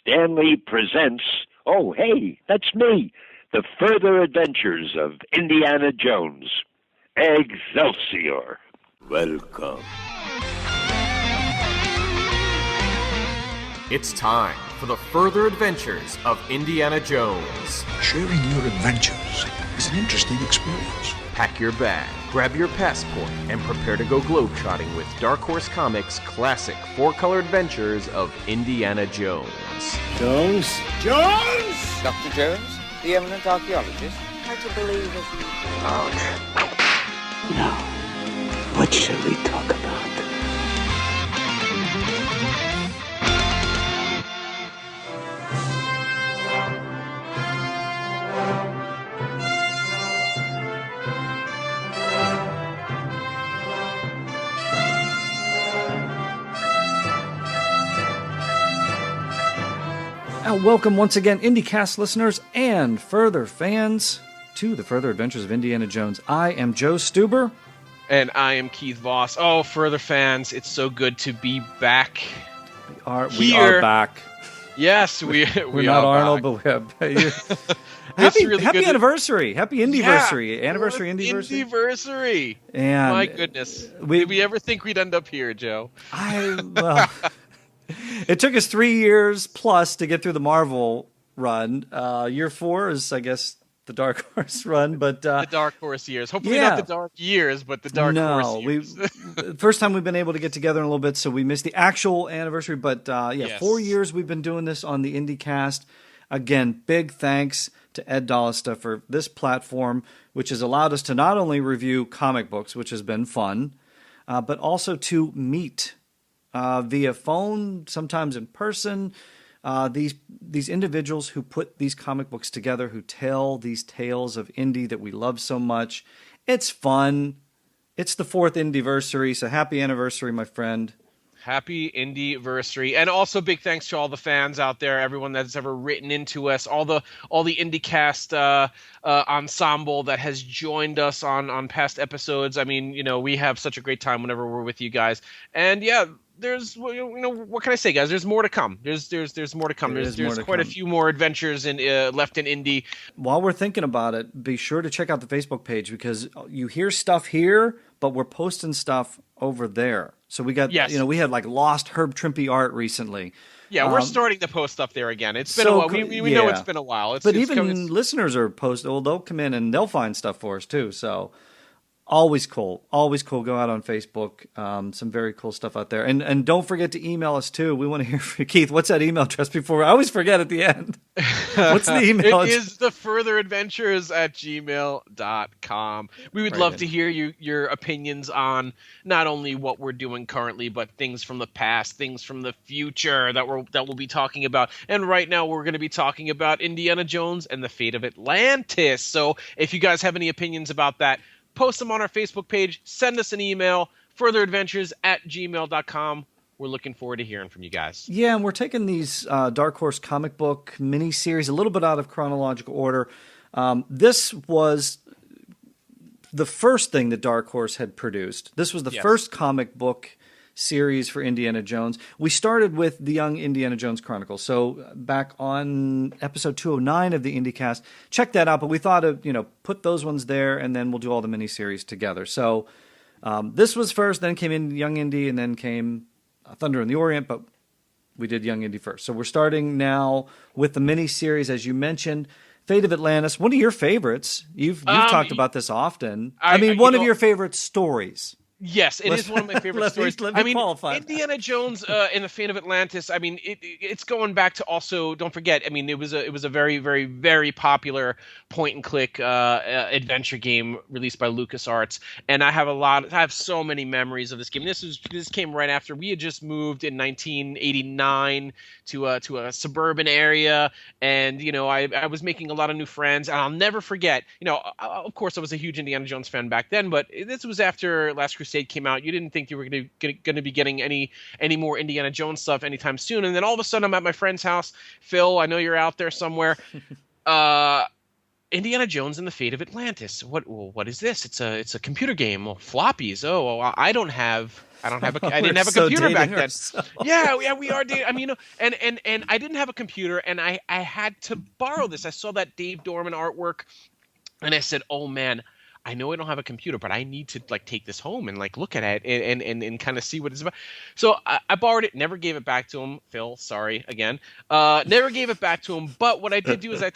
Stanley presents, oh, hey, that's me, The Further Adventures of Indiana Jones. Excelsior. Welcome. It's time for The Further Adventures of Indiana Jones. Sharing your adventures is an interesting experience. Pack your bag, grab your passport, and prepare to go globetrotting with Dark Horse Comics' classic four-color adventures of Indiana Jones. Jones? Jones! Dr. Jones, the eminent archaeologist. Hard to believe it. Now, what shall we talk about? Welcome once again, IndyCast listeners and Further fans, to the Further Adventures of Indiana Jones. I am Joe Stuber. And I am Keith Voss. Oh, Further fans, it's so good to be back. We are back. Yes, we're not Arnold, back. but we have... happy anniversary. Happy Indyversary. Yeah, Anniversary, Indyversary. Indyversary. And my goodness. Did we ever think we'd end up here, Joe? It took us 3 years plus to get through the Marvel run. Year 4 is, I guess, the Dark Horse run. But the Dark Horse years. Hopefully not the Dark years, but the Dark Horse years. First time we've been able to get together in a little bit, so we missed the actual anniversary. But yes. 4 years we've been doing this on the IndyCast. Again, big thanks to Ed Dollista for this platform, which has allowed us to not only review comic books, which has been fun, but also to meet via phone, sometimes in person, these individuals who put these comic books together, who tell these tales of Indy that we love so much. It's fun. It's the 4th Indyversary, so happy anniversary, my friend. Happy Indyversary. And also big thanks to all the fans out there, everyone that's ever written into us, all the IndyCast ensemble that has joined us on past episodes. I mean, we have such a great time whenever we're with you guys. And yeah, there's, what can I say, guys? There's more to come. There's more to come. There's quite a few more adventures left in Indy. While we're thinking about it, be sure to check out the Facebook page, because you hear stuff here, but we're posting stuff over there. So we got, we had like lost Herb Trimpe art recently. Yeah, we're starting to post stuff there again. It's been a while. We know it's been a while. Listeners are posting. Well, they'll come in and they'll find stuff for us too. So always cool. Go out on Facebook. Some very cool stuff out there. And don't forget to email us too. We want to hear from you. Keith, what's that email address before? I always forget at the end. What's the email address? It is thefurtheradventures@gmail.com. We would love to hear your opinions on not only what we're doing currently, but things from the past, things from the future that we'll be talking about. And right now we're going to be talking about Indiana Jones and the Fate of Atlantis. So if you guys have any opinions about that, post them on our Facebook page. Send us an email, furtheradventures@gmail.com. We're looking forward to hearing from you guys. Yeah, and we're taking these Dark Horse comic book miniseries a little bit out of chronological order. This was the first thing that Dark Horse had produced. This was the first comic book series for Indiana Jones. We started with the Young Indiana Jones Chronicles. So back on episode 209 of the IndyCast, check that out. But we thought of, put those ones there, and then we'll do all the miniseries together. So this was first, then came in Young Indy, and then came Thunder in the Orient, but we did Young Indy first. So we're starting now with the miniseries, as you mentioned, Fate of Atlantis. One of your favorites. You've talked about this often. One of your favorite stories. Yes, it is one of my favorite stories. Qualify Indiana Jones in the Fate of Atlantis. It's going back to also. Don't forget. It was a very, very, very popular point and click adventure game released by LucasArts, and I have so many memories of this game. This came right after we had just moved in 1989 to a suburban area, and I was making a lot of new friends, and I'll never forget. Of course, I was a huge Indiana Jones fan back then, but this was after Last Crusade came out. You didn't think you were going to be getting any more Indiana Jones stuff anytime soon. And then all of a sudden I'm at my friend's house. Phil, I know you're out there somewhere. Indiana Jones and the Fate of Atlantis. What is this? It's a computer game. Well, floppies. Oh, I don't have I didn't have a computer back then. Yeah, we are dating. I mean, and I didn't have a computer, and I had to borrow this. I saw that Dave Dorman artwork, and I said, "Oh man, I know I don't have a computer, but I need to like take this home and like look at it and kind of see what it's about." So I borrowed it, never gave it back to him. Phil, sorry again. Never gave it back to him. But what I did do is I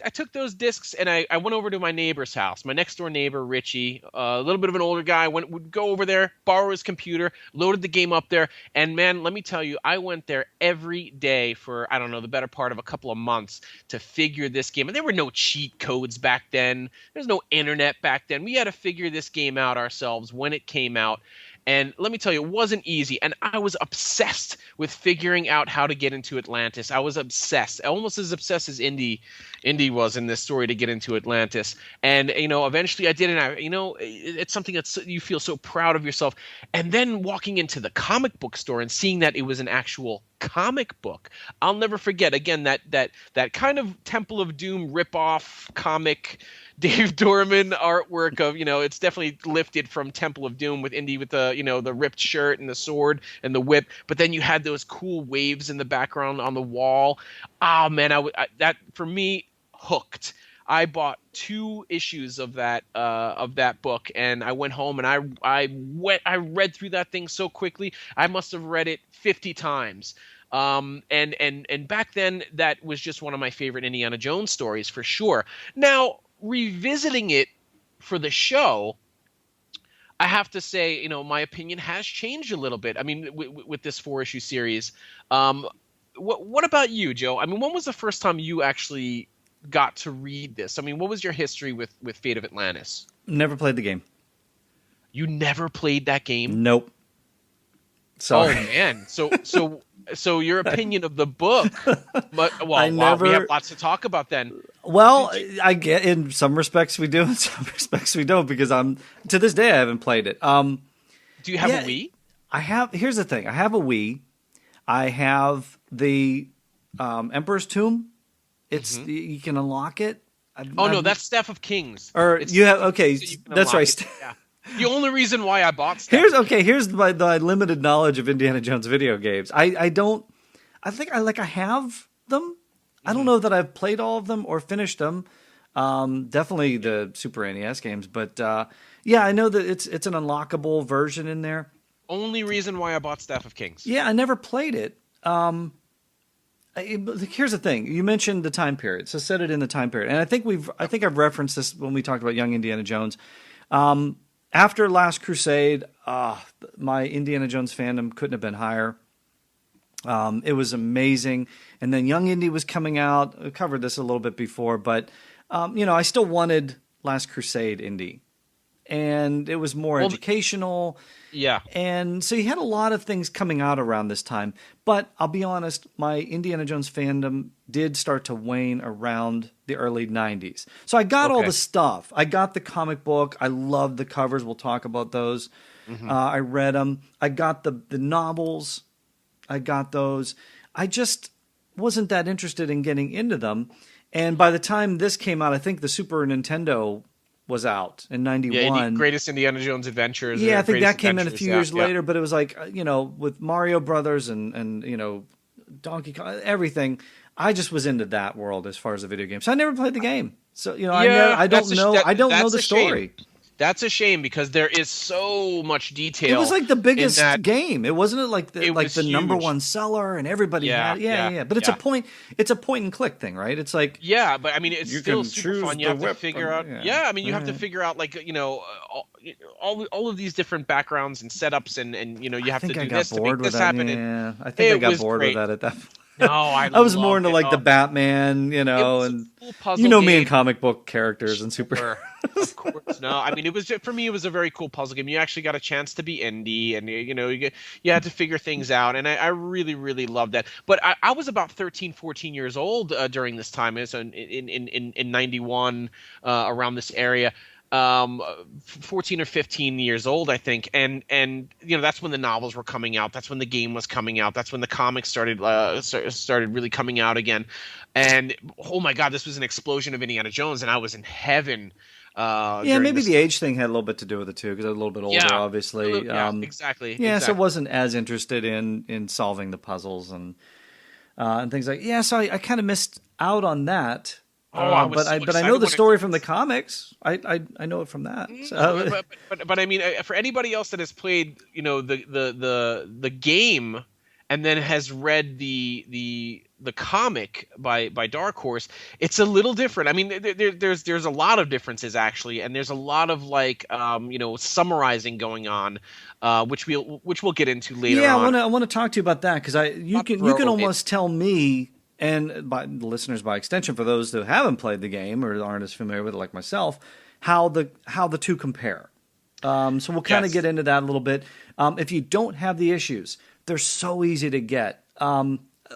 took those discs and I went over to my neighbor's house, my next door neighbor, Richie, a little bit of an older guy, would go over there, borrow his computer, loaded the game up there. And man, let me tell you, I went there every day for, I don't know, the better part of a couple of months to figure this game. And there were no cheat codes back then. There's no internet back then. We had to figure this game out ourselves when it came out. And let me tell you, it wasn't easy. And I was obsessed with figuring out how to get into Atlantis. I was obsessed, almost as obsessed as Indy was in this story to get into Atlantis. And, eventually I did. And, it's something that you feel so proud of yourself. And then walking into the comic book store and seeing that it was an actual comic book. I'll never forget, again, that kind of Temple of Doom ripoff comic Dave Dorman artwork of, it's definitely lifted from Temple of Doom with Indy with the, the ripped shirt and the sword and the whip. But then you had those cool waves in the background on the wall. Oh man, that for me hooked. I bought 2 issues of that book, and I went home and I read through that thing so quickly. I must have read it 50 times. And back then that was just one of my favorite Indiana Jones stories for sure. Now, revisiting it for the show, I have to say, my opinion has changed a little bit. I mean, with this 4-issue series. What about you, Joe? I mean, when was the first time you actually got to read this? I mean, what was your history with Fate of Atlantis? Never played the game. You never played that game? Nope. Sorry. Oh man. So your opinion of the book, we have lots to talk about then. Well, I get in some respects we do, in some respects we don't, because to this day I haven't played it. Do you have a Wii? I have. Here's the thing: I have a Wii. I have the Emperor's Tomb. It's you can unlock it. No, that's Staff of Kings. Or you have okay. So that's right. Yeah. The only reason why I bought Staff. Here's the limited knowledge of Indiana Jones video games. I think I have them. I don't know that I've played all of them or finished them. Definitely the Super NES games, but I know that it's an unlockable version in there. Only reason why I bought Staff of Kings. Yeah, I never played it. Here's the thing: you mentioned the time period, so set it in the time period, and I think I've referenced this when we talked about Young Indiana Jones. After Last Crusade, my Indiana Jones fandom couldn't have been higher. It was amazing. And then Young Indy was coming out. I covered this a little bit before, but I still wanted Last Crusade Indy. And it was more educational. Yeah. And so you had a lot of things coming out around this time. But I'll be honest, my Indiana Jones fandom did start to wane around the early 90s. So I got all the stuff. I got the comic book. I loved the covers. We'll talk about those. I read them. I got the novels. I got those. I just wasn't that interested in getting into them. And by the time this came out, I think the Super Nintendo was out in 91. Yeah, Greatest Indiana Jones Adventures. Yeah, I think that came in a few years later, but it was like, with Mario Brothers and Donkey Kong, everything. I just was into that world as far as the video game. So I never played the game. So, I don't know the story. Shame. That's a shame because there is so much detail. It was like the biggest game. It wasn't like the huge. number one seller and everybody had it. Yeah. But it's a point and click thing, right? It's like but I mean it's still super fun. You have to figure out you have to figure out like all of these different backgrounds and setups and you have to do this to make this happen. Yeah, I think I got bored with that at that point. No, I was more into like the Batman, and me and comic book characters and super. Of course, no. I mean, for me, it was a very cool puzzle game. You actually got a chance to be Indy, and you had to figure things out, and I really, really loved that. But I was about 13, 14 years old during this time. It was in 91, around this area. 14 or 15 years old, I think, and that's when the novels were coming out. That's when the game was coming out. That's when the comics started really coming out again. And oh my God, this was an explosion of Indiana Jones, and I was in heaven. Yeah, maybe the age thing had a little bit to do with it too, because I was a little bit older, obviously. Exactly. Yeah, so I wasn't as interested in solving the puzzles and things like. Yeah, so I kind of missed out on that. But I know the story from the comics. I know it from that. So. But I mean, for anybody else that has played, the game and then has read the comic by Dark Horse, it's a little different. I mean, there's a lot of differences actually, and there's a lot of summarizing going on, which we'll get into later. Yeah, on. I want to talk to you about that because you can almost tell me. And by the listeners, by extension, for those who haven't played the game or aren't as familiar with it like myself, how the two compare. So we'll kind of get into that a little bit. If you don't have the issues, they're so easy to get.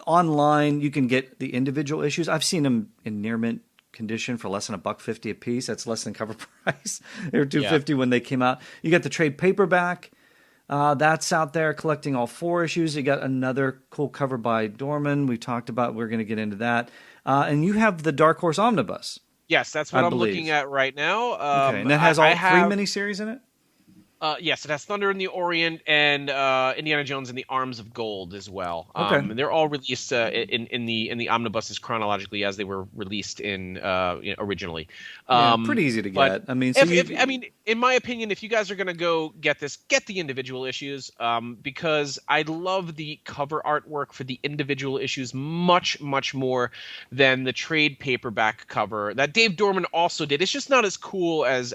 Online, you can get the individual issues. I've seen them in near mint condition for less than $1.50 a piece. That's less than cover price. They were $2.50 when they came out. You get the trade paperback. That's out there collecting all 4 issues. You got another cool cover by Dorman. We talked about. We're going to get into that. And you have the Dark Horse Omnibus. Yes, that's what I'm looking at right now. Okay, and that has all 3 miniseries in it? Yes, it has Thunder in the Orient and Indiana Jones and the Arms of Gold as well. Okay. They're all released in the omnibuses chronologically as they were released in originally. Pretty easy to get. I mean, in my opinion, if you guys are going to go get this, get the individual issues because I love the cover artwork for the individual issues much, much more than the trade paperback cover that Dave Dorman also did. It's just not as cool as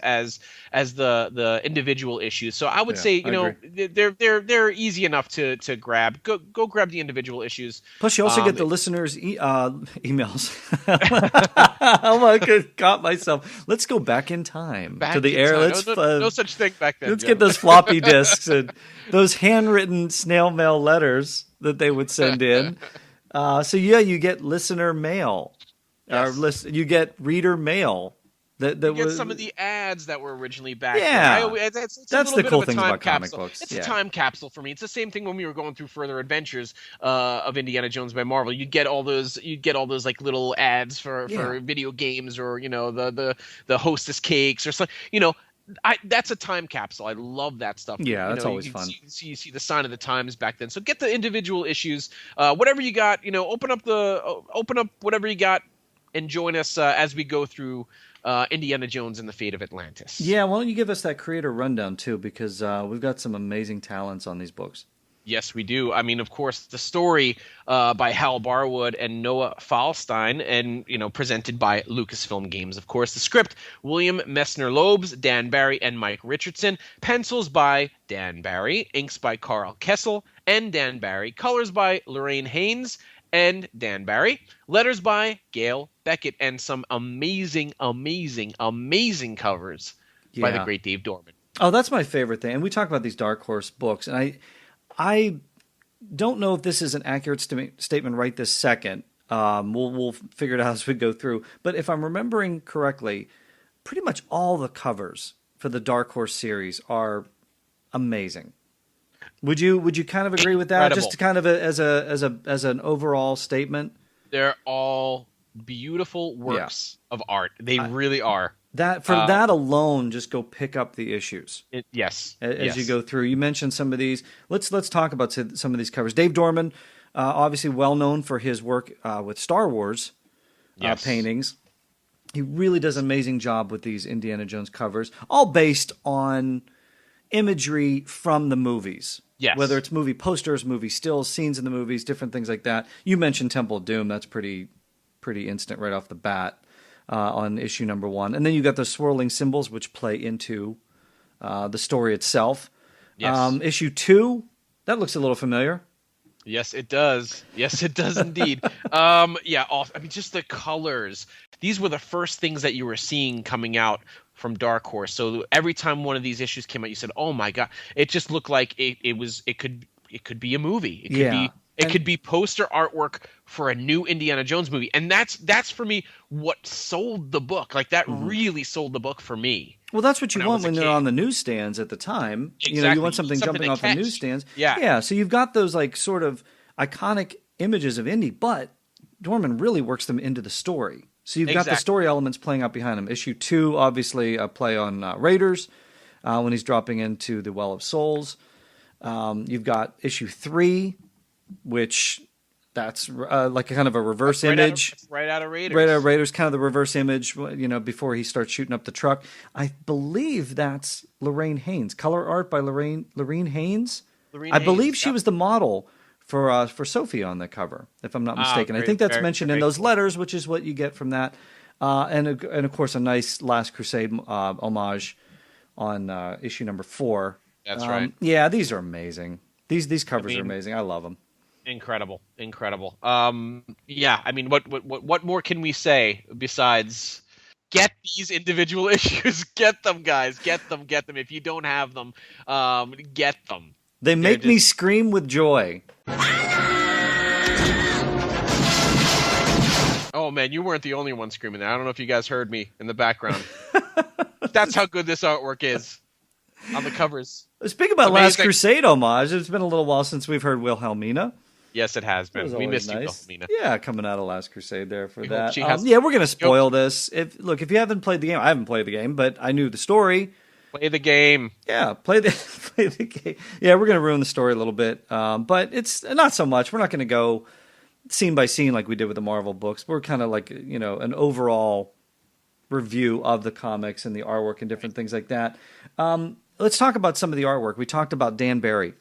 the individual issues. So I would say, they're easy enough to grab. Go grab the individual issues. Plus, you also get the listeners' emails. I got myself. Let's go back in time to the era. No such thing back then. Let's get those floppy disks and those handwritten snail mail letters that they would send in. You get listener mail. Yes. You get reader mail. You get some of the ads that were originally back then. It's that's the cool thing about comic books. It's a time capsule for me. It's the same thing when we were going through Further Adventures of Indiana Jones by Marvel. You get all those like little ads for video games or the Hostess cakes or something. That's a time capsule. I love that stuff. Yeah, that's always fun. You see the sign of the times back then. So get the individual issues, whatever you got. Open up whatever you got, and join us as we go through Indiana Jones and the Fate of Atlantis. Yeah, why don't you give us that creator rundown too, because we've got some amazing talents on these books. Yes, we do. I mean, of course, the story by Hal Barwood and Noah Falstein, and presented by Lucasfilm Games. Of course, the script: William Messner-Loebs, Dan Barry, and Mike Richardson. Pencils by Dan Barry, inks by Carl Kessel and Dan Barry, colors by Lorraine Haynes and Dan Barry, letters by Gail Beckett, and some amazing, amazing, amazing covers by the great Dave Dorman. Oh, that's my favorite thing. And we talk about these Dark Horse books, and I don't know if this is an accurate statement right this second. We'll figure it out as we go through. But if I'm remembering correctly, pretty much all the covers for the Dark Horse series are amazing. Would you kind of agree with that? Incredible. Just kind of as an overall statement? They're all beautiful works of art. They really are. That alone, just go pick up the issues. Yes. As you go through, you mentioned some of these. Let's talk about some of these covers. Dave Dorman, obviously well known for his work with Star Wars paintings. He really does an amazing job with these Indiana Jones covers, all based on imagery from the movies. Yes. Whether it's movie posters, movie stills, scenes in the movies, different things like that. You mentioned Temple of Doom. That's pretty instant right off the bat on issue number 1. And then you got the swirling symbols, which play into the story itself. Yes. Issue 2, that looks a little familiar. Yes, it does. Yes, it does indeed. Just the colors. These were the first things that you were seeing coming out from Dark Horse. So every time one of these issues came out, you said, "Oh my god!" It just looked like it could be a movie. It could be poster artwork for a new Indiana Jones movie, and that's for me what sold the book. Like that really sold the book for me. Well, that's what you want when they're on the newsstands at the time. Exactly. You want something jumping off the newsstands. Yeah. Yeah. So you've got those like sort of iconic images of Indy, but Dorman really works them into the story. So you've got the story elements playing out behind him. Issue 2, obviously, a play on Raiders when he's dropping into the Well of Souls. You've got issue 3, which that's like a kind of a reverse image. Right out of Raiders. Right out of Raiders, kind of the reverse image, before he starts shooting up the truck. I believe that's Lorraine Haynes. Color art by Lorraine Haynes. I believe she was the model for Sophie on the cover, if I'm not mistaken. I think that's mentioned in those letters, which is what you get from that. And of course, a nice Last Crusade homage on issue number 4. That's right. Yeah, these are amazing. These covers are amazing. I love them. Incredible. Yeah, I mean, what more can we say besides get these individual issues? Get them, guys. Get them. If you don't have them, get them. They make me scream with joy. Oh man, you weren't the only one screaming there. I don't know if you guys heard me in the background. That's how good this artwork is on the covers. Speaking about Last Crusade homage, it's been a little while since we've heard Wilhelmina. Yes, it has been. We missed you, Wilhelmina. Yeah, coming out of Last Crusade there for that. We're going to spoil this. If you haven't played the game, I haven't played the game, but I knew the story. Play the game. Yeah, play the game. Yeah, we're going to ruin the story a little bit, but it's not so much. We're not going to go scene by scene like we did with the Marvel books. We're kind of like, an overall review of the comics and the artwork and different things like that. Let's talk about some of the artwork. We talked about Dan Barry,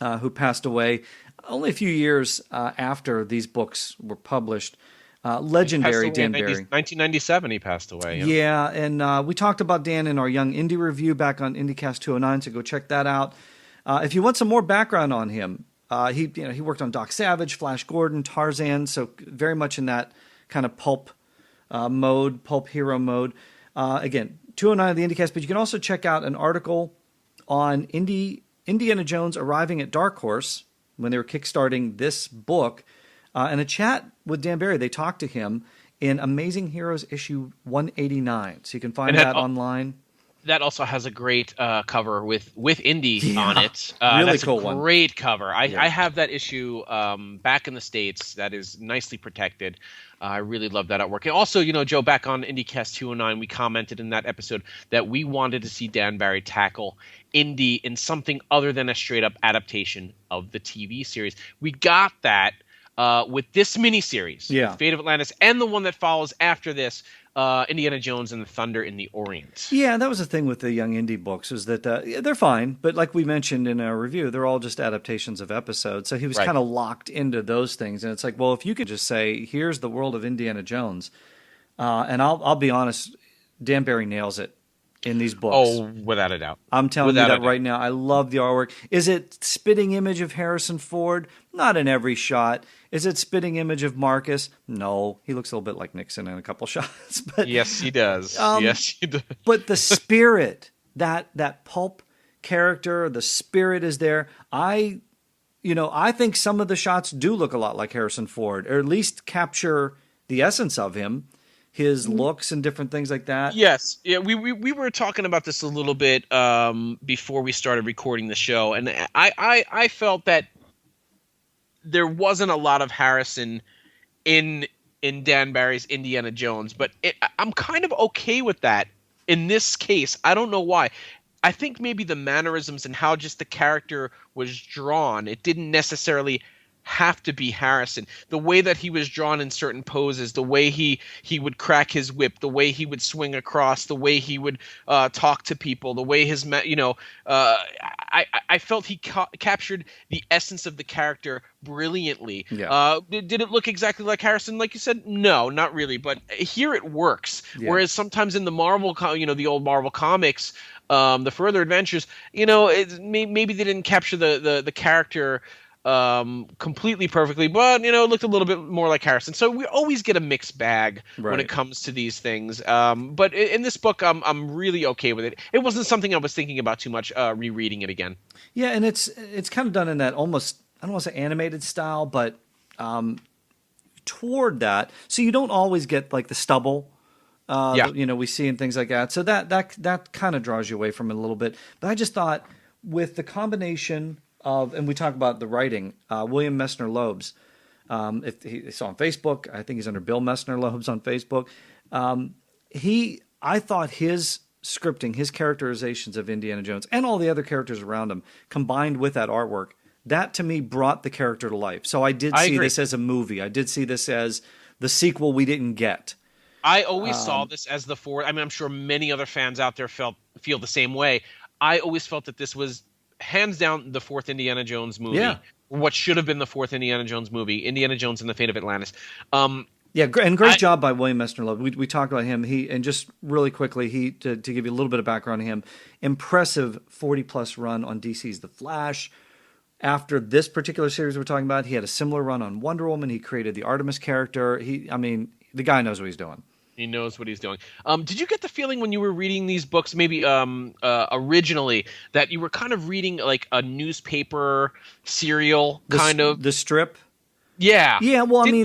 who passed away only a few years after these books were published. Legendary Dan Barry. 1997 he passed away. Yeah, and we talked about Dan in our Young Indie review back on IndyCast 209, so go check that out. If you want some more background on him, he worked on Doc Savage, Flash Gordon, Tarzan, so very much in that kind of pulp mode, pulp hero mode. Again, 209 of the IndyCast, but you can also check out an article on Indiana Jones arriving at Dark Horse when they were kickstarting this book, and a chat with Dan Barry. They talked to him in Amazing Heroes issue 189, so you can find that online. That also has a great cover with Indy on it. Really that's cool a one. Great cover. I have that issue back in the States. That is nicely protected. I really love that artwork. And also, Joe, back on IndyCast 209, we commented in that episode that we wanted to see Dan Barry tackle Indy in something other than a straight-up adaptation of the TV series. We got that with this miniseries, Fate of Atlantis, and the one that follows after this, Indiana Jones and the Thunder in the Orient. Yeah, that was the thing with the Young Indie books, is that they're fine, but like we mentioned in our review, they're all just adaptations of episodes. So he was kind of locked into those things, and it's like, well, if you could just say, here's the world of Indiana Jones, and I'll be honest, Dan Barry nails it in these books. Oh, without a doubt. I'm telling you that right now. I love the artwork. Is it spitting image of Harrison Ford? Not in every shot. Is it spitting image of Marcus? No. He looks a little bit like Nixon in a couple shots. But yes, he does. Yes, he does. But the spirit, that pulp character, the spirit is there. I think some of the shots do look a lot like Harrison Ford, or at least capture the essence of him. His looks and different things like that. Yes. Yeah, we were talking about this a little bit before we started recording the show, and I felt that there wasn't a lot of Harrison in Dan Barry's Indiana Jones, but I'm kind of okay with that in this case. I don't know why. I think maybe the mannerisms and how just the character was drawn, it didn't necessarily have to be Harrison. The way that he was drawn in certain poses, the way he would crack his whip, the way he would swing across, the way he would talk to people, the way I felt he captured the essence of the character brilliantly. Yeah. Did it look exactly like Harrison? Like you said, no, not really. But here it works. Yeah. Whereas sometimes in the Marvel, the old Marvel comics, the Further Adventures, maybe they didn't capture the character completely perfectly, but it looked a little bit more like Harrison. So we always get a mixed bag when it comes to these things. But in this book, I'm really okay with it. It wasn't something I was thinking about too much rereading it again. Yeah, and it's kind of done in that almost, I don't want to say animated style, but toward that. So you don't always get like the stubble. We see and things like that. So that kind of draws you away from it a little bit. But I just thought with the combination of, and we talk about the writing, William Messner Loebs, If he's on Facebook, I think he's under Bill Messner Loebs on Facebook. I thought his scripting, his characterizations of Indiana Jones and all the other characters around him, combined with that artwork, that to me brought the character to life. So I did see this as a movie. I did see this as the sequel we didn't get. I always saw this as the fourth. I mean, I'm sure many other fans out there feel the same way. I always felt that this was hands down the fourth Indiana Jones movie. Yeah. What should have been the fourth Indiana Jones movie, Indiana Jones and the Fate of Atlantis. Great job by William Messner Loeb. We talked about him. And just really quickly, to give you a little bit of background on him, impressive 40-plus run on DC's The Flash. After this particular series we're talking about, he had a similar run on Wonder Woman. He created the Artemis character. The guy knows what he's doing. He knows what he's doing. Did you get the feeling when you were reading these books, maybe originally, that you were kind of reading like a newspaper serial the strip? Yeah. Yeah. Well, you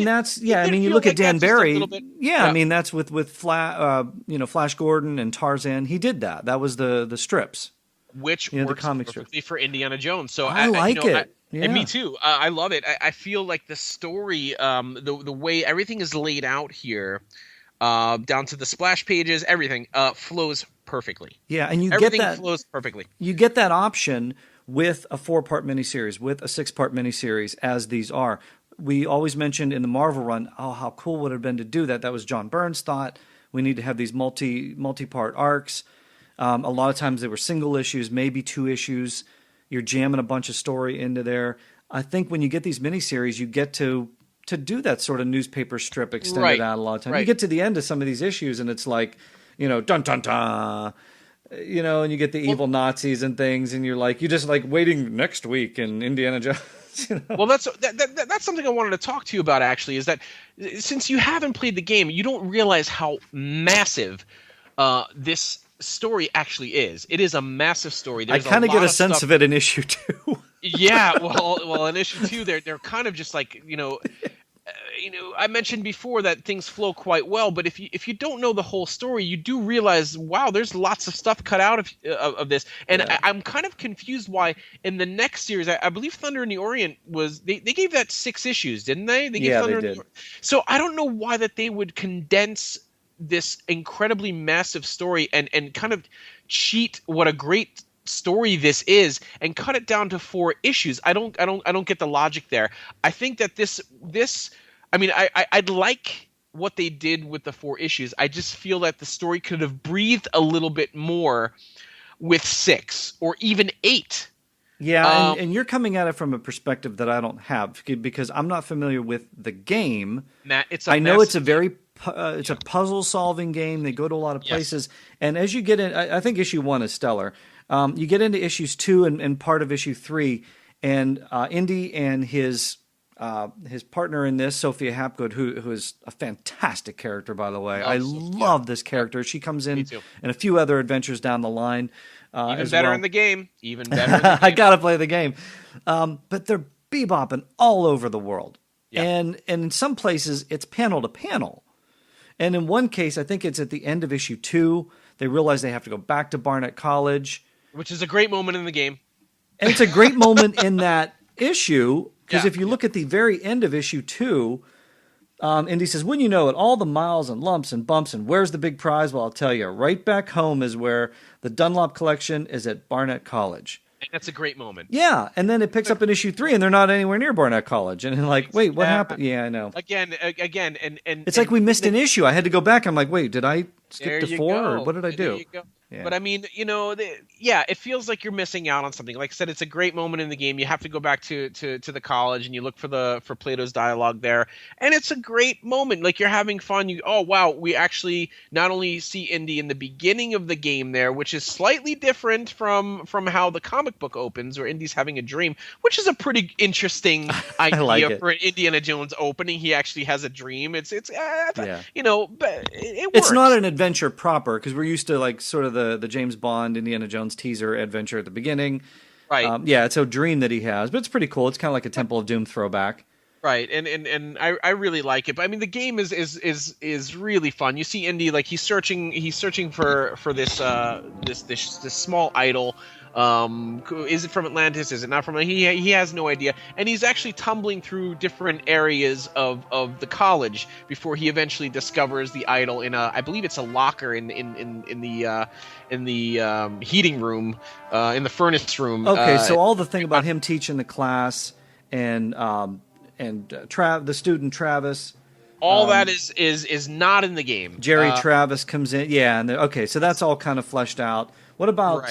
look at Dan Barry. Yeah. I mean, that's with Flash Gordon and Tarzan. He did that. That was the strips, which the works comic perfectly for Indiana Jones. So I like it. Yeah. And me too. I love it. I feel like the story, the way everything is laid out here, down to the splash pages, everything flows perfectly. Yeah, and everything flows perfectly. You get that option with a 4-part miniseries, with a 6-part miniseries, as these are. We always mentioned in the Marvel run, how cool would it have been to do that. That was John Byrne's thought. We need to have these multi-part arcs. A lot of times they were single issues, maybe 2 issues. You're jamming a bunch of story into there. I think when you get these miniseries, you get to do that sort of newspaper strip extended out a lot of time. You get to the end of some of these issues and it's like, dun dun dun, and you get the evil Nazis and things, and you're just waiting next week in Indiana Jones. Well, that's something I wanted to talk to you about, actually, is that since you haven't played the game, you don't realize how massive this story actually is. It is a massive story. I kind of get a sense of it in issue 2. Yeah, well, in issue 2, they're kind of just like, I mentioned before that things flow quite well, but if you don't know the whole story, you do realize, wow, there's lots of stuff cut out of this. And yeah. I'm kind of confused why in the next series, I believe Thunder in the Orient they gave that 6 issues, didn't they? They gave Thunder in the Orient. So I don't know why that they would condense this incredibly massive story and kind of cheat what a great story this is and cut it down to 4 issues. I don't get the logic there. I think that this I'd like what they did with the 4 issues. I just feel that the story could have breathed a little bit more with 6 or even 8. Yeah, and you're coming at it from a perspective that I don't have because I'm not familiar with the game. Matt, it's a very it's a puzzle solving game. They go to a lot of places, and as you get in, I think issue 1 is stellar. You get into issues 2 and part of issue 3, and Indy and his partner in this, Sophia Hapgood, who is a fantastic character, by the way. I love this character. She comes in a few other adventures down the line. Even better in the game. Even better in the game. I got to play the game. But they're bebopping all over the world. Yeah. And in some places, it's panel to panel. And in one case, I think it's at the end of issue 2, they realize they have to go back to Barnett College. Which is a great moment in the game. And it's a great moment in that issue, because if you look at the very end of issue 2, Indy says, "Wouldn't you know it, all the miles and lumps and bumps, and where's the big prize? Well, I'll tell you, right back home is where the Dunlop collection is at Barnett College." And that's a great moment. Yeah, and then it picks up in issue 3, and they're not anywhere near Barnett College. And like, wait, what happened? Yeah, I know. Again, and it's like we missed an issue. I had to go back. I'm like, wait, did I skip to 4, or what did I do? There you go. Yeah. But I mean, it feels like you're missing out on something. Like I said, it's a great moment in the game. You have to go back to the college and you look for Plato's dialogue there, and it's a great moment. Like you're having fun. We actually not only see Indy in the beginning of the game there, which is slightly different from how the comic book opens, where Indy's having a dream, which is a pretty interesting idea for an Indiana Jones opening. He actually has a dream. But it works. It's not an adventure proper because we're used to like sort of the James Bond Indiana Jones teaser adventure at the beginning. Right. It's a dream that he has, but it's pretty cool. It's kind of like a Temple of Doom throwback. Right. And I really like it. But I mean the game is really fun. You see Indy like he's searching for this small idol Is it from Atlantis? Is it not from? He has no idea, and he's actually tumbling through different areas of the college before he eventually discovers the idol in I believe it's a locker in the heating room, in the furnace room. Okay, so all the thing about him teaching the class and the student Travis. All that is not in the game. Jerry Travis comes in, and okay, so that's all kind of fleshed out. What about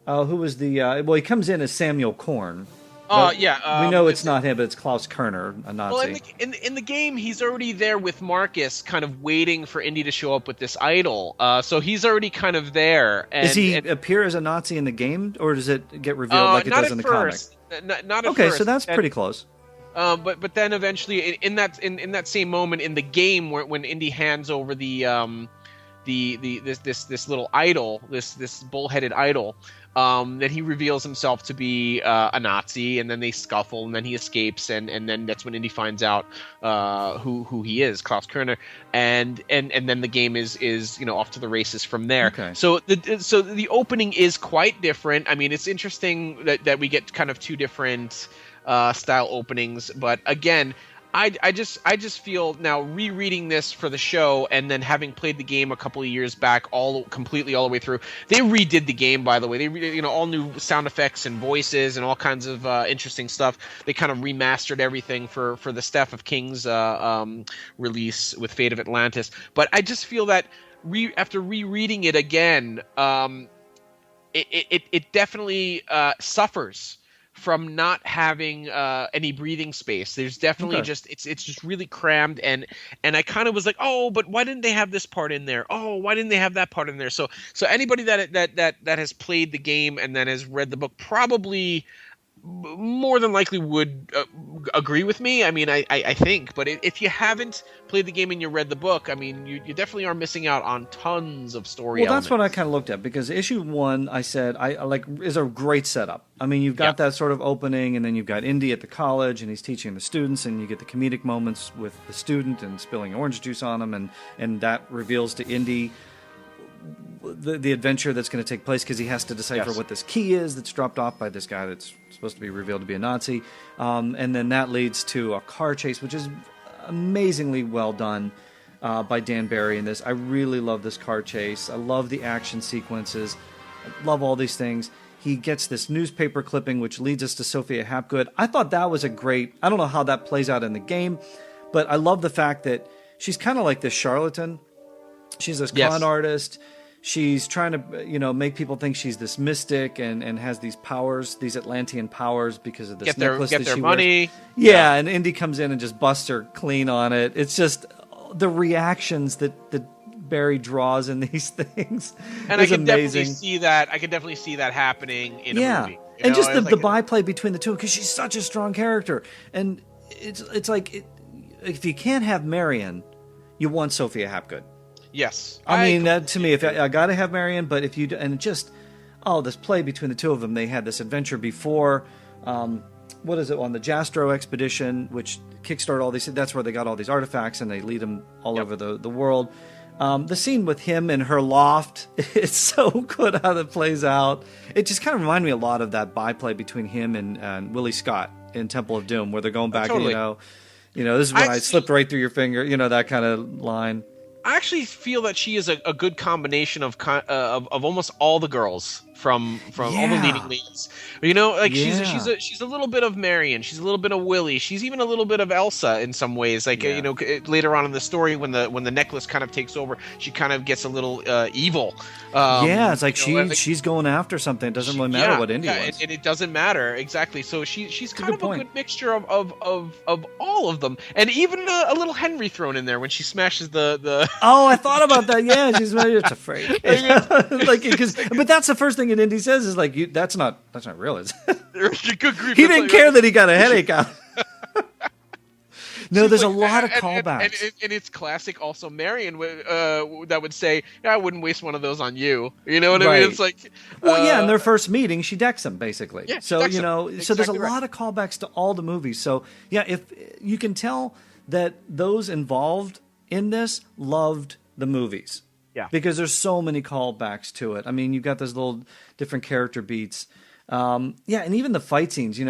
who was the? Well, he comes in as Samuel Korn. Yeah, we know it's not him, but it's Klaus Kerner, a Nazi. Well, in the game, he's already there with Marcus, kind of waiting for Indy to show up with this idol. So he's already kind of there. And, does he appear as a Nazi in the game, or does it get revealed like it does in the comic? Not at okay, first. So that's pretty close. But then eventually in that same moment in the game when Indy hands over this little idol, this bullheaded idol, that he reveals himself to be a Nazi, and then they scuffle, and then he escapes, and then that's when Indy finds out who he is, Klaus Kerner, and then the game is off to the races from there. Okay. So the opening is quite different. I mean, it's interesting that we get kind of two different style openings, but again, I just feel now rereading this for the show, and then having played the game a couple of years back, completely all the way through. They redid the game, by the way. They all new sound effects and voices and all kinds of interesting stuff. They kind of remastered everything for the Staff of Kings release with Fate of Atlantis. But I just feel that after rereading it again, it definitely suffers from not having any breathing space. There's definitely it's just really crammed, and I kind of was like, oh, but why didn't they have this part in there? Oh, why didn't they have that part in there? So anybody that has played the game and then has read the book probably more than likely would agree with me. I mean, I think, but if you haven't played the game and you read the book, I mean, you definitely are missing out on tons of story elements. That's what I kind of looked at, because issue 1, I said, I like, is a great setup. I mean, you've got that sort of opening, and then you've got Indy at the college, and he's teaching the students, and you get the comedic moments with the student and spilling orange juice on him, and that reveals to Indy the adventure that's going to take place, because he has to decipher what this key is that's dropped off by this guy that's supposed to be revealed to be a Nazi. And then that leads to a car chase, which is amazingly well done by Dan Barry in this. I really love this car chase. I love the action sequences. I love all these things. He gets this newspaper clipping, which leads us to Sophia Hapgood. I thought that was a great... I don't know how that plays out in the game, but I love the fact that she's kind of like this charlatan. She's this con artist. She's trying to, make people think she's this mystic and has these powers, these Atlantean powers, because of this necklace that she money. wears. Yeah, and Indy comes in and just busts her clean on it. It's just the reactions that Barry draws in these things. And I can definitely see that. I can definitely see that happening in a movie. And just the byplay between the two, because she's such a strong character. And it's like, if you can't have Marion, you want Sophia Hapgood. Yes. I mean, to me, if I got to have Marion, but if you do, and just, this play between the two of them, they had this adventure before, what is it, on the Jastro expedition, which kickstarted all these, that's where they got all these artifacts, and they lead them all over the world. The scene with him in her loft, it's so good how that plays out. It just kind of reminded me a lot of that byplay between him and Willie Scott in Temple of Doom, where they're going back, totally. this is when I slipped right through your finger, that kind of line. I actually feel that she is a good combination of almost all the girls from all the leading leads. She's a little bit of Marion, she's a little bit of Willie, she's even a little bit of Elsa in some ways. Later on in the story, when the necklace kind of takes over, she kind of gets a little evil. It's like she's going after something. It doesn't really matter what Indy wants. And it doesn't matter exactly. So she's kind of a good mixture of all of them, and even a little Henry thrown in there when she smashes the. Oh, I thought about that. Yeah, she's just afraid. But that's the first thing that Indy says is like, that's not real, is it? He didn't care that he got a headache out. No, there's a lot of callbacks. And it's classic also Marion that would say, I wouldn't waste one of those on you. You know what I mean? It's like... in their first meeting, she decks him, basically. Yeah, so, so there's a lot of callbacks to all the movies. So, yeah, if you can tell that those involved in this loved the movies. Yeah. Because there's so many callbacks to it. I mean, you've got those little different character beats. And even the fight scenes,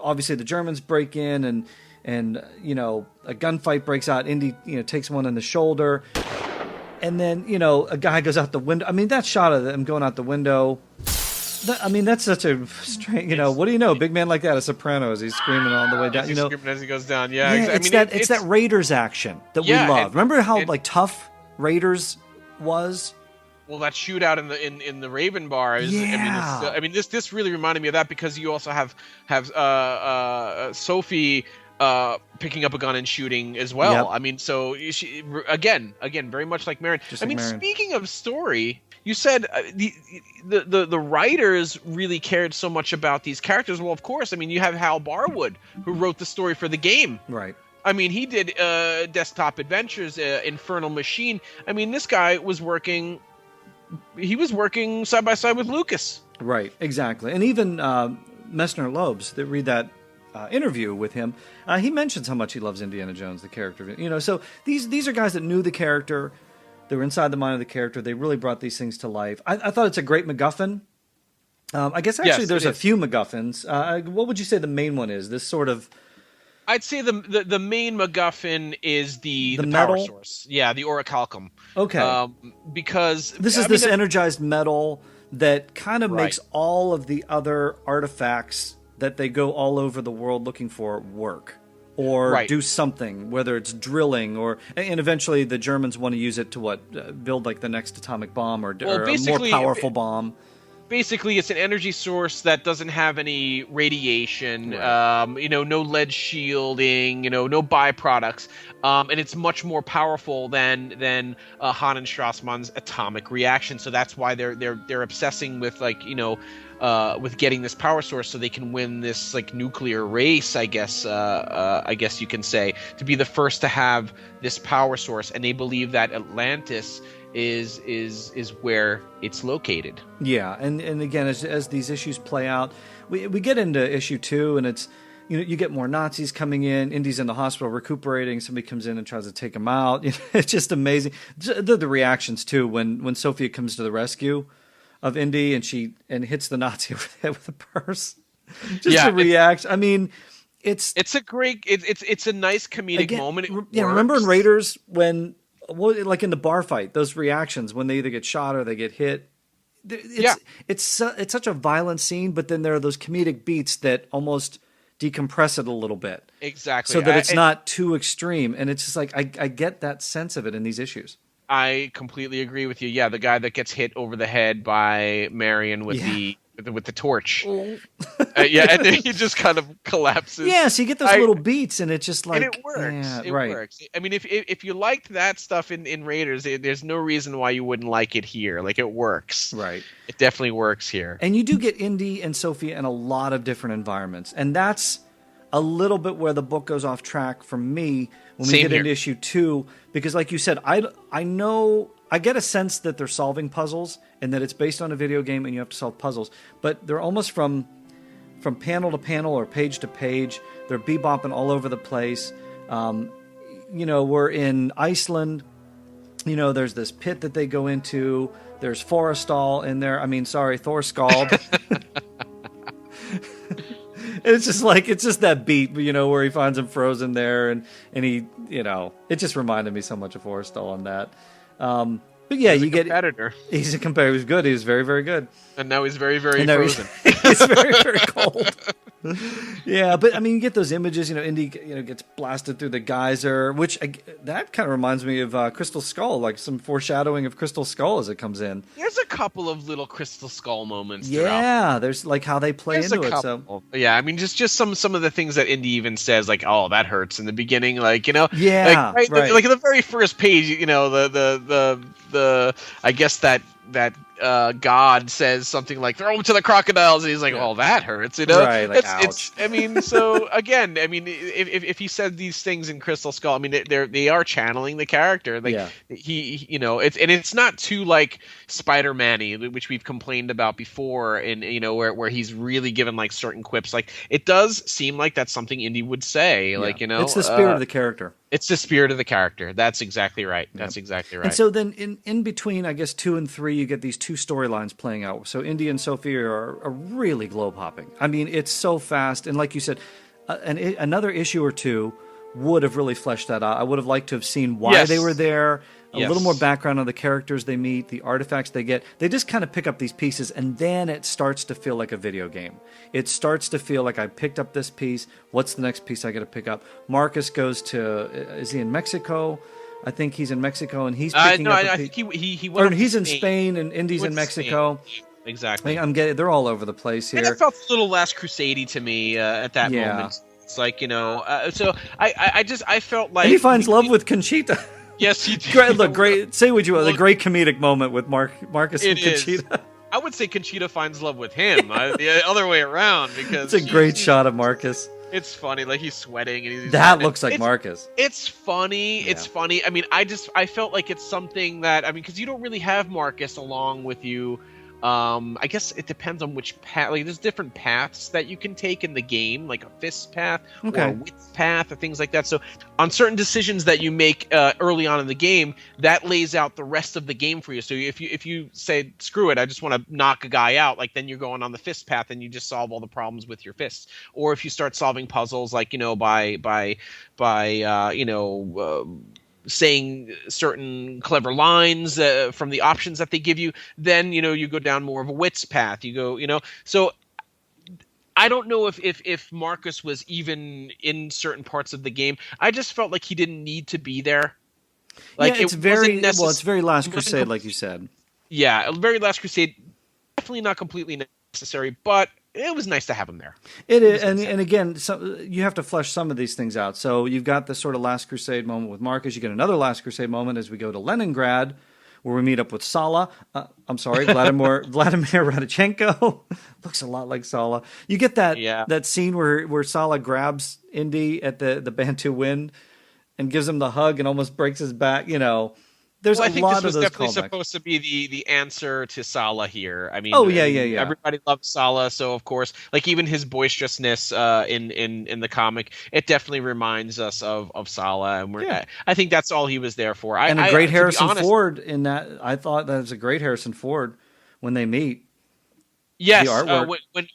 obviously the Germans break in and a gunfight breaks out. Indy, takes one in the shoulder. And then, a guy goes out the window. I mean, that shot of them going out the window, that's such a strange, what do you know? A big man like that, a soprano, as he's screaming on the way down. He's screaming as he goes down. Yeah, exactly. It's that Raiders action that we love. Remember how tough Raiders was? Well, that shootout in the Raven Bar is. Yeah. This really reminded me of that, because you also have Sophie picking up a gun and shooting as well. Yep. So she, again, very much like Marion. Marion. Speaking of story, you said the writers really cared so much about these characters. Well, of course. You have Hal Barwood, who wrote the story for the game. Right. He did Desktop Adventures, Infernal Machine. This guy was working. He was working side by side with Lucas. Right, exactly. And even Messner Loebs, that read that interview with him, he mentions how much he loves Indiana Jones, the character. So these are guys that knew the character. They were inside the mind of the character. They really brought these things to life. I thought it's a great MacGuffin. I guess actually there's a few MacGuffins. What would you say the main one is? This sort of... I'd say the main MacGuffin is the metal? Power source. Yeah, the orichalcum. Okay. Because this is energized metal that kind of makes all of the other artifacts that they go all over the world looking for work or do something, whether it's drilling and eventually the Germans want to use it to build like the next atomic bomb or a more powerful bomb. Basically, it's an energy source that doesn't have any radiation, no lead shielding, no byproducts, and it's much more powerful than Hahn and Strassmann's atomic reaction. So that's why they're obsessing with with getting this power source so they can win this nuclear race. I guess you can say, to be the first to have this power source, and they believe that Atlantis is where it's located. Yeah, and again, as these issues play out, we get into issue 2, and it's you get more Nazis coming in. Indy's in the hospital recuperating. Somebody comes in and tries to take him out. It's just amazing. The reactions too when Sophia comes to the rescue of Indy and hits the Nazi over the head with a purse. Just the reaction. It's a great. It's a nice comedic moment. Remember in Raiders when. Like in the bar fight, those reactions when they either get shot or they get hit. It's such a violent scene, but then there are those comedic beats that almost decompress it a little bit. Exactly. So that it's not too extreme. And it's just I get that sense of it in these issues. I completely agree with you. Yeah, the guy that gets hit over the head by Marion with the torch. And then he just kind of collapses. Yeah, so you get those little beats, and it's just and it works. It works. If you liked that stuff in Raiders, there's no reason why you wouldn't like it here. It works. Right. It definitely works here. And you do get Indy and Sophia in a lot of different environments, and that's a little bit where the book goes off track for me when we get into issue 2, because like you said, I know. I get a sense that they're solving puzzles and that it's based on a video game and you have to solve puzzles, but they're almost from panel to panel or page to page. They're bebopping all over the place. We're in Iceland. There's this pit that they go into. There's Forrestal in there. Thorskald. It's just that beat, where he finds him frozen there, and he, it just reminded me so much of Forrestal on that. But yeah, you get competitor. He's a competitor. He was good. He was very, very good. And now he's very, very frozen. He's very, very cold. Yeah, but you get those images. Indy, gets blasted through the geyser, which that kind of reminds me of Crystal Skull, like some foreshadowing of Crystal Skull as it comes in. There's a couple of little Crystal Skull moments. Yeah, there's how they play into it. So yeah, just some of the things that Indy even says, like, "Oh, that hurts" in the beginning, right. Like in the very first page, the I guess that God says something like "throw him to the crocodiles," and he's like, "Oh, that hurts," Right, like, ouch. So again, if he said these things in Crystal Skull, they are channeling the character. It's not too like Spider-Man-y, which we've complained about before, and where he's really given like certain quips. Like it does seem like that's something Indy would say. It's the spirit of the character. It's the spirit of the character. That's exactly right. That's exactly right. And so then in between, I guess, 2 and 3, you get these 2 storylines playing out. So Indy and Sophia are really globe hopping. I mean, it's so fast. And like you said, another issue or 2 would have really fleshed that out. I would have liked to have seen why they were there, a little more background on the characters they meet, the artifacts they get. They just kind of pick up these pieces, and then it starts to feel like a video game. It starts to feel like I picked up this piece. What's the next piece I got to pick up? Marcus goes to, is he in Mexico? I think he's in Mexico, and he's picking up a piece. I think he went he's in Spain, and Indy's in Mexico. Spain. Exactly. They're all over the place here. And it felt a little Last Crusade to me at that moment. It's like, so I felt like... And he finds love with Conchita. Yes, he did. Great. Say what you want. The great comedic moment with Marcus and Conchita. I would say Conchita finds love with him. The other way around, because it's a great shot of Marcus. It's funny, like he's sweating and that looks like Marcus. It's funny. Yeah. It's funny. I mean, I felt like it's something that because you don't really have Marcus along with you. I guess it depends on which path. Like, there's different paths that you can take in the game, like a fist path or a wits path or things like that. So on certain decisions that you make early on in the game, that lays out the rest of the game for you. So if you say, screw it, I just want to knock a guy out, like then you're going on the fist path and you just solve all the problems with your fists. Or if you start solving puzzles, like, by saying certain clever lines from the options that they give you, then you go down more of a wits path. You go, so I don't know if Marcus was even in certain parts of the game. I just felt like he didn't need to be there. Like, it's very Last Crusade, like you said. Yeah, very Last Crusade. Definitely not completely necessary, but it was nice to have him there. It is, and again, you have to flesh some of these things out. So you've got this sort of Last Crusade moment with Marcus. You get another Last Crusade moment as we go to Leningrad, where we meet up with Sala. Vladimir Radichenko. Looks a lot like Sala. You get that scene where Sala grabs Indy at the Bantu Wind and gives him the hug and almost breaks his back. There's I a think lot this was of those definitely callbacks. supposed to be the answer to Sala here. I mean, yeah. Everybody loves Sala, so of course, like even his boisterousness in the comic, it definitely reminds us of Sala, and I think that's all he was there for. And a great Harrison Ford in that. I thought that was a great Harrison Ford when they meet. Yes,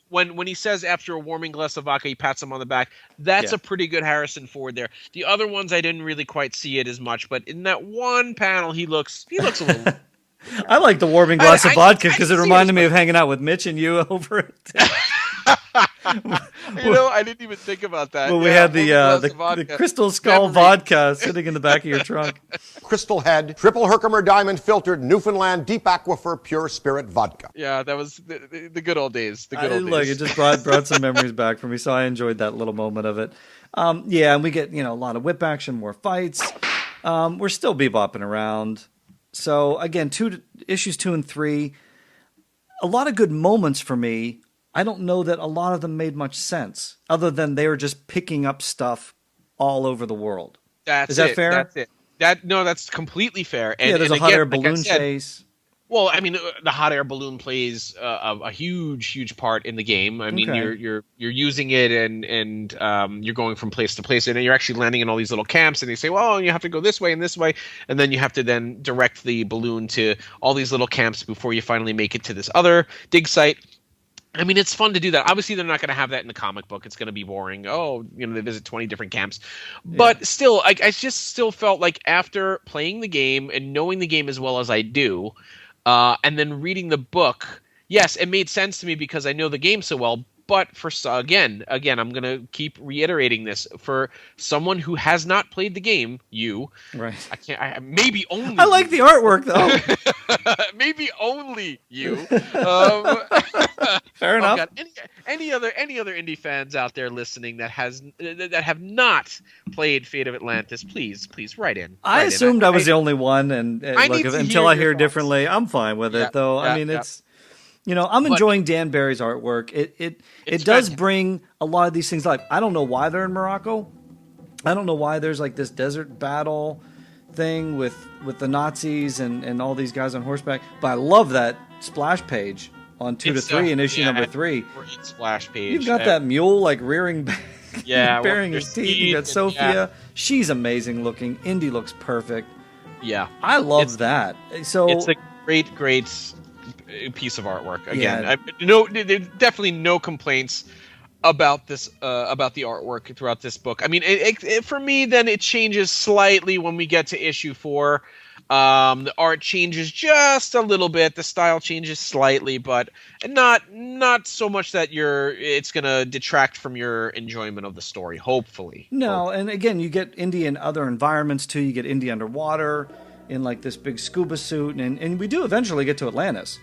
when he says after a warming glass of vodka, he pats him on the back. That's a pretty good Harrison Ford there. The other ones I didn't really quite see it as much, but in that one panel, he looks a little. I like the warming glass of vodka because it reminded me of hanging out with Mitch and you over it. I didn't even think about that. Well, we had the Crystal Skull vodka sitting in the back of your trunk. Crystal Head, triple Herkimer diamond filtered Newfoundland deep aquifer pure spirit vodka. Yeah, that was the good old days. Look, it just brought some memories back for me, so I enjoyed that little moment of it. And we get a lot of whip action, more fights. We're still bebopping around. So again, issues 2 and 3, a lot of good moments for me. I don't know that a lot of them made much sense, other than they were just picking up stuff all over the world. Is that fair? That's it. That's completely fair. And, there's a hot air balloon chase. Well, I mean, the hot air balloon plays a huge part in the game. I mean, you're using it and you're going from place to place, and you're actually landing in all these little camps. And they say, well, you have to go this way and this way, and then you have to then direct the balloon to all these little camps before you finally make it to this other dig site. I mean, it's fun to do that. Obviously, they're not going to have that in the comic book. It's going to be boring. They visit 20 different camps. But still, I just still felt like after playing the game and knowing the game as well as I do, and then reading the book, yes, it made sense to me because I know the game so well. But again, I'm going to keep reiterating this. For someone who has not played the game, right? Maybe only. I like the artwork though. Maybe only you. Fair enough. God. Any other indie fans out there listening that have not played Fate of Atlantis, please write in. I assumed I was the only one, and until I hear differently, I'm fine with it. Though I mean, it's. I'm enjoying Dan Barry's artwork. It does bring a lot of these things alive. I don't know why they're in Morocco. I don't know why there's like this desert battle thing with the Nazis and all these guys on horseback. But I love that splash page on 2 to 3 in issue number 3. Great splash page. You've got that mule like rearing back. Yeah, baring his teeth. You got Sophia. She's amazing looking. Indy looks perfect. Yeah, I love that. So it's a great piece of artwork. Again, Yeah. there's definitely no complaints about this about the artwork throughout this book. I mean, it for me, then it changes slightly when we get to issue 4. The art changes just a little bit, the style changes slightly, but not so much that it's gonna detract from your enjoyment of the story, hopefully. No, and again, you get Indy in other environments too. You get Indy underwater in like this big scuba suit, and we do eventually get to Atlantis.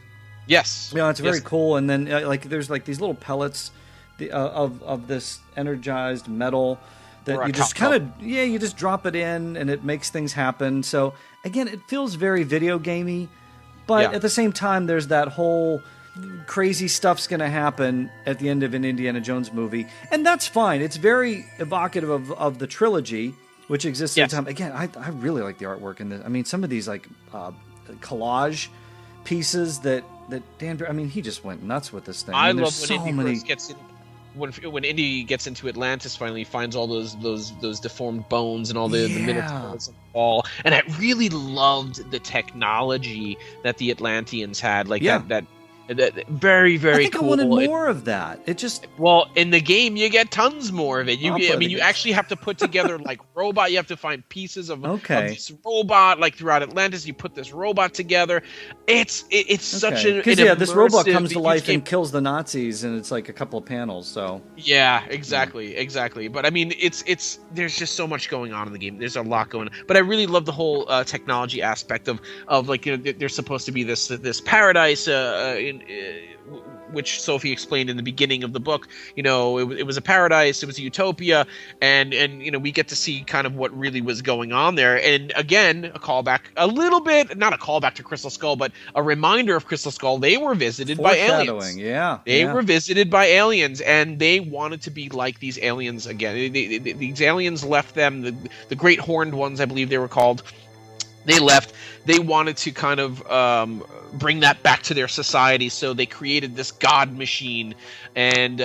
Yes. It's very cool, and then like there's like these little pellets of this energized metal that you just kind of you just drop it in and it makes things happen. So again, it feels very video gamey, but at the same time, there's that whole crazy stuff's going to happen at the end of an Indiana Jones movie, and that's fine. It's very evocative of the trilogy, which exists at the time. Again, I really like the artwork in this. I mean, some of these like collage pieces that Dan. I mean, he just went nuts with this thing. I love when Indy first gets in. When Indy gets into Atlantis, finally finds all those deformed bones and all the minotaurs on the wall, and I really loved the technology that the Atlanteans had, like that very, very I think cool. I wanted more of that. It just in the game you get tons more of it. You actually have to put together like robot. You have to find pieces of this robot like throughout Atlantis. You put this robot together. It's such an this robot comes to life game. and kills the Nazis, and it's like a couple of panels. So exactly. But I mean, it's there's just so much going on in the game. There's a lot going on. But I really love the whole technology aspect of like there's supposed to be this paradise which Sophie explained in the beginning of the book. It was a paradise, it was a utopia, and we get to see kind of what really was going on there. And again, a callback, a little bit, not a callback to Crystal Skull, but a reminder of Crystal Skull. They were visited by aliens. They were visited by aliens, and they wanted to be like these aliens again. These aliens left them, the Great Horned Ones, I believe they were called. They left. They wanted to kind of bring that back to their society, so they created this god machine, and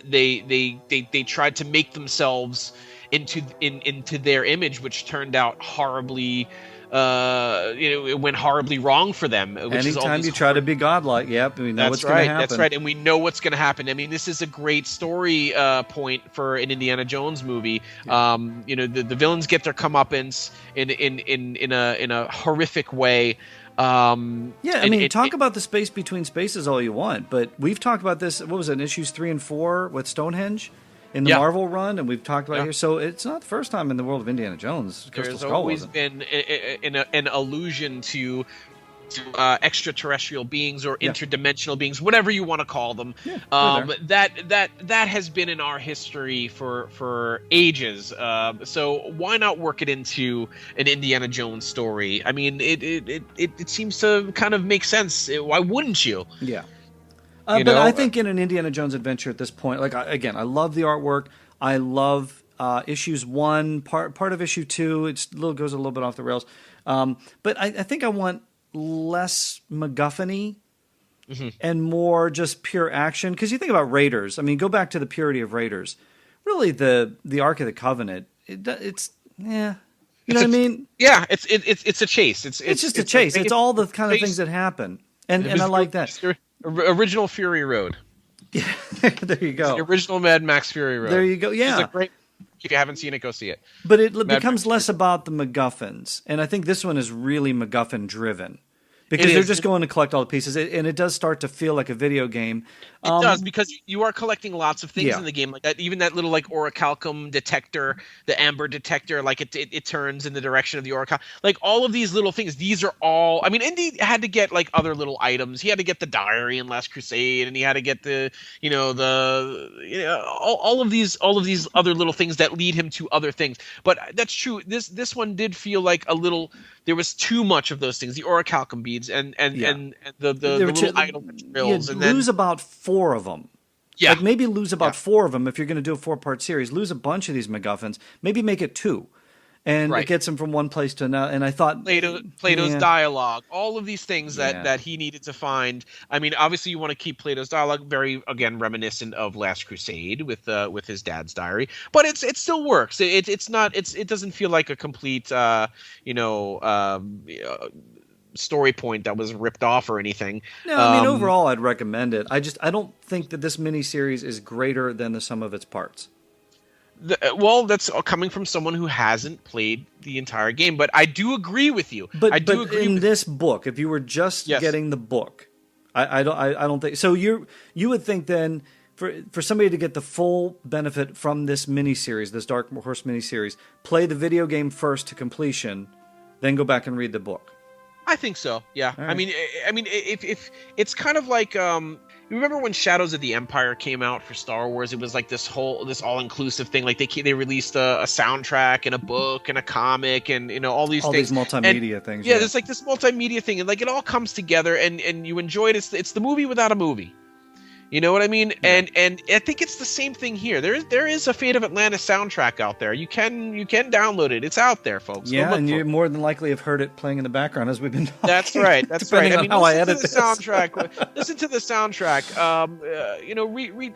they tried to make themselves into their image, which turned out horribly. It went horribly wrong for them. Anytime you try to be godlike, we know what's going to happen. That's right, and we know what's going to happen. I mean, this is a great story point for an Indiana Jones movie. The villains get their comeuppance in a horrific way. Talk about the space between spaces all you want, but we've talked about this. What was it, in issues 3 and 4 with Stonehenge? In the Marvel run, and we've talked about it here, so it's not the first time in the world of Indiana Jones. There's always been an allusion to extraterrestrial beings or interdimensional beings, whatever you want to call them. That has been in our history for ages. So why not work it into an Indiana Jones story? I mean, it seems to kind of make sense. Why wouldn't you? Yeah. But I think in an Indiana Jones adventure at this point, I love the artwork. I love issues 1, part of issue 2. It goes a little bit off the rails. But I think I want less MacGuffin-y and more just pure action. Because you think about Raiders. I mean, go back to the purity of Raiders. Really, the Ark of the Covenant. It's You know what I mean? Yeah, it's a chase. It's just a chase. It's all the kind of things that happen, and I like that. Original Fury Road. Yeah, there you go. The original Mad Max Fury Road. There you go. Yeah. It's a great. If you haven't seen it, go see it. But it becomes less about the MacGuffins, and I think this one is really MacGuffin driven. Because they're just going to collect all the pieces, and it does start to feel like a video game. It does, because you are collecting lots of things in the game, like that. Even that little orichalcum detector, the amber detector, like it turns in the direction of the orichalcum. Like all of these little things, these are all. I mean, Indy had to get like other little items. He had to get the diary in Last Crusade, and he had to get all of these other little things that lead him to other things. But that's true. This one did feel like a little. There was too much of those things, the orichalcum beads and the little idol drills. And lose about 4 of them. Yeah. Like maybe lose about 4 of them if you're going to do a 4-part series. Lose a bunch of these MacGuffins. Maybe make it 2. and Right. it gets him from one place to another. And I thought Plato's dialogue, all of these things that he needed to find. I mean, obviously, you want to keep Plato's dialogue very, again, reminiscent of Last Crusade with his dad's diary, but it still works. It doesn't feel like a complete story point that was ripped off or anything. No, I mean, overall, I'd recommend it. I don't think that this miniseries is greater than the sum of its parts. Well, that's coming from someone who hasn't played the entire game, but I do agree with you. But in this book, if you were just getting the book, I don't think so. You would think then for somebody to get the full benefit from this miniseries, this Dark Horse miniseries, play the video game first to completion, then go back and read the book. I think so. Yeah. Right. I mean, if it's kind of like you remember when Shadows of the Empire came out for Star Wars? It was like this all-inclusive thing. Like they released a soundtrack and a book and a comic and all these all things. These multimedia things. Yeah, there's like this multimedia thing, and like it all comes together, and you enjoy it. It's the movie without a movie. You know what I mean? Yeah. And I think it's the same thing here. There is a Fate of Atlantis soundtrack out there. You can download it. It's out there, folks. Yeah, and you more than likely have heard it playing in the background as we've been talking. That's right. That's right. I mean, how I edit this. Listen to the soundtrack.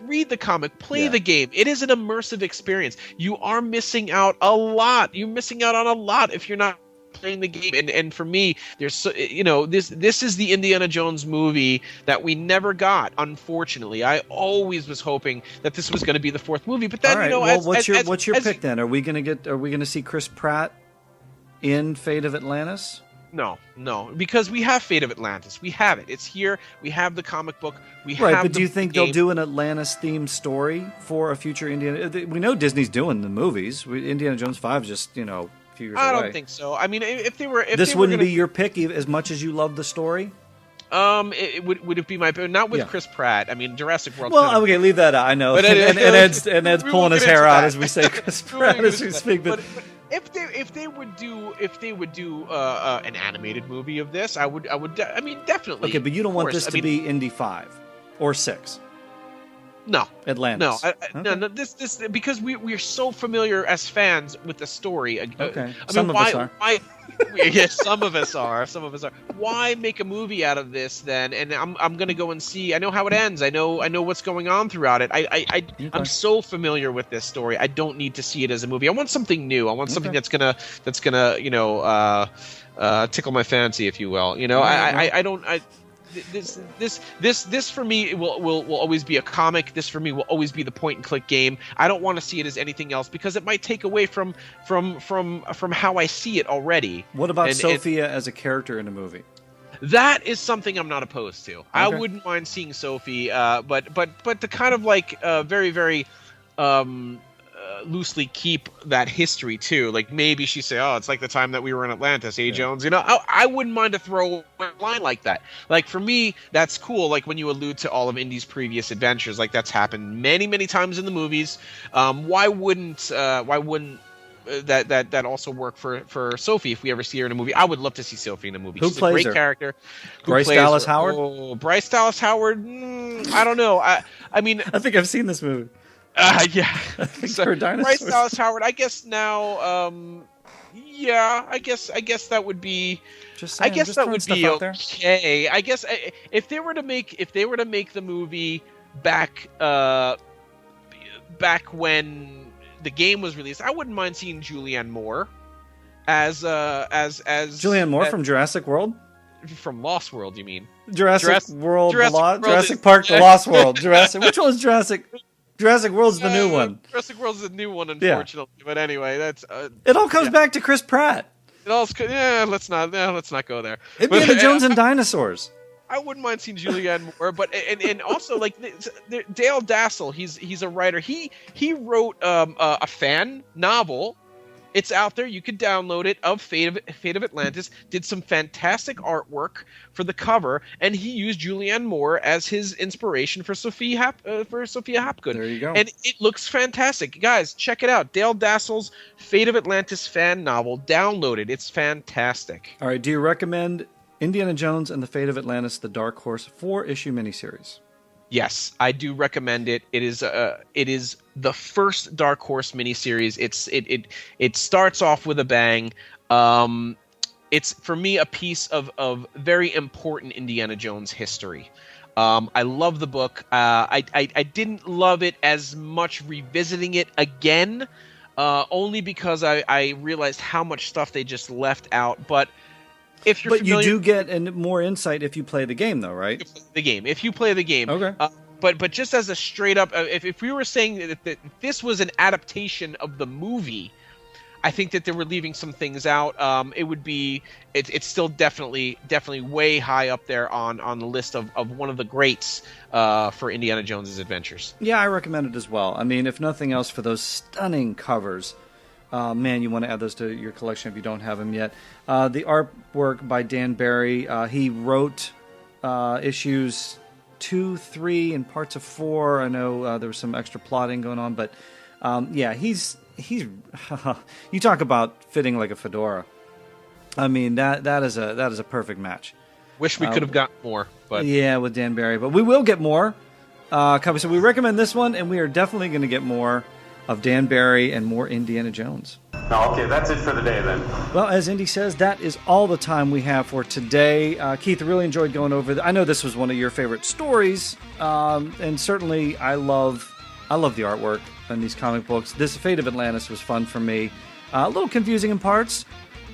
Read the comic. Play the game. It is an immersive experience. You are missing out a lot. You're missing out on a lot if you're not playing the game. And for me, there's this is the Indiana Jones movie that we never got, unfortunately. I always was hoping that this was going to be the fourth movie, but then what's your pick then? Are we going to see Chris Pratt in Fate of Atlantis? No, because we have Fate of Atlantis. We have it. It's here. We have the comic book. But do you think they'll do an Atlantis-themed story for a future Indiana? We know Disney's doing the movies. Indiana Jones 5 is just, few years away. I don't think so. I mean, if they were, this wouldn't be your pick as much as you love the story. Would it be my pick? Not with Chris Pratt. I mean, Jurassic World. Well, okay, leave that out. I know. And Ed's pulling his hair out as we say Chris Pratt as we speak. But if they would do an animated movie of this, I would. I mean, definitely. Okay, but you don't want this to be Indy 5 or 6. No, Atlantis. No. This because we're so familiar as fans with the story. Okay, some of us are. Yes, some of us are. Why make a movie out of this then? And I'm gonna go and see. I know how it ends. I know what's going on throughout it. I'm so familiar with this story. I don't need to see it as a movie. I want something new. I want something that's gonna tickle my fancy, if you will. I don't. This for me will always be a comic. This for me will always be the point and click game. I don't want to see it as anything else because it might take away from how I see it already. What about Sophia as a character in a movie? That is something I'm not opposed to. Okay. I wouldn't mind seeing Sophie, but to kind of like very very loosely keep that history too. Like maybe she say, "Oh, it's like the time that we were in Atlantis, Jones." I wouldn't mind to throw a line like that. Like for me, that's cool. Like when you allude to all of Indy's previous adventures, like that's happened many many times in the movies. Why wouldn't that also work for Sophie if we ever see her in a movie? I would love to see Sophie in a movie. She's a great character. Bryce Dallas Howard? Oh, Bryce Dallas Howard? I don't know. I mean, I think I've seen this movie. Yeah. Bryce Dallas Howard. I guess now. I guess that would be. I guess that would be okay. I guess if they were to make the movie back when the game was released, I wouldn't mind seeing Julianne Moore as Julianne Moore from Jurassic World. From Lost World, you mean? Jurassic Park, The Lost World. Which one was Jurassic? Jurassic World's the new one. Jurassic World's the new one, unfortunately. Yeah. But anyway, that's it. All comes back to Chris Pratt. Let's not go there. Indiana Jones and dinosaurs. I wouldn't mind seeing Julianne Moore, but and also like Dale Dassel, he's a writer. He wrote a fan novel. It's out there. You could download it of Fate of Atlantis. Did some fantastic artwork for the cover, and he used Julianne Moore as his inspiration for Sophia Hapgood. There you go. And it looks fantastic, guys. Check it out. Dale Dassel's Fate of Atlantis fan novel. Download it. It's fantastic. All right. Do you recommend Indiana Jones and the Fate of Atlantis, the Dark Horse 4-issue miniseries? Yes, I do recommend it. It is the first Dark Horse miniseries. It starts off with a bang. It's for me a piece of very important Indiana Jones history. I love the book. I didn't love it as much revisiting it again, only because I realized how much stuff they just left out. But if you're you do get more insight if you play the game, though, right? If you play the game, okay. But just as a straight up, if we were saying that this was an adaptation of the movie, I think that they were leaving some things out. It's still definitely way high up there on the list of one of the greats for Indiana Jones's adventures. Yeah, I recommend it as well. I mean, if nothing else, for those stunning covers. Man, you want to add those to your collection if you don't have them yet. The artwork by Dan Barry. He wrote issues 2, 3, and parts of 4. I know there was some extra plotting going on, but he's you talk about fitting like a fedora. I mean, that is a perfect match. Wish we could have gotten more, but yeah, with Dan Barry, but we will get more. So we recommend this one, and we are definitely going to get more of Dan Barry and more Indiana Jones. Okay, that's it for the day then. Well, as Indy says, that is all the time we have for today. Keith, I really enjoyed going over I know this was one of your favorite stories, and certainly I love the artwork in these comic books. This Fate of Atlantis was fun for me. A little confusing in parts,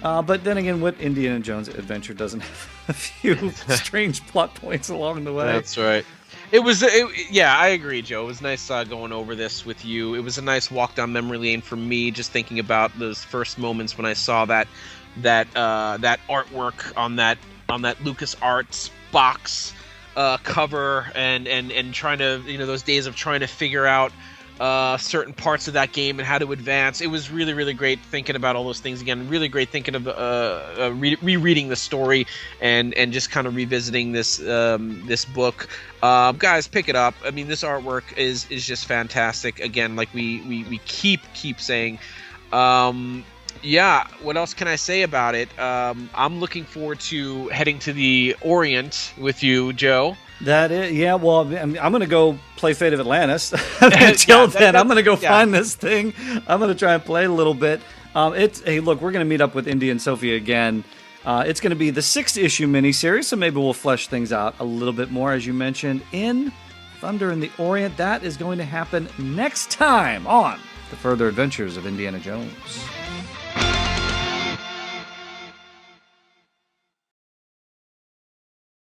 but then again, what Indiana Jones adventure doesn't have a few strange plot points along the way? That's right. Yeah, I agree, Joe. It was nice going over this with you. It was a nice walk down memory lane for me, just thinking about those first moments when I saw that artwork on that LucasArts box cover, and trying to, those days of trying to figure out certain parts of that game and how to advance. It was really, really great thinking about all those things again. Really great thinking of rereading the story and just kind of revisiting this book. Guys, pick it up. I mean, this artwork is just fantastic. Again, like we keep saying. Yeah, what else can I say about it? I'm looking forward to heading to the Orient with you, Joe. That is, yeah. Well, I'm going to go play Fate of Atlantis. Until then, I'm going to go find this thing. I'm going to try and play a little bit. Hey, look, we're going to meet up with Indy and Sophie again. It's going to be the 6th issue miniseries, so maybe we'll flesh things out a little bit more, as you mentioned, in Thunder in the Orient. That is going to happen next time on The Further Adventures of Indiana Jones.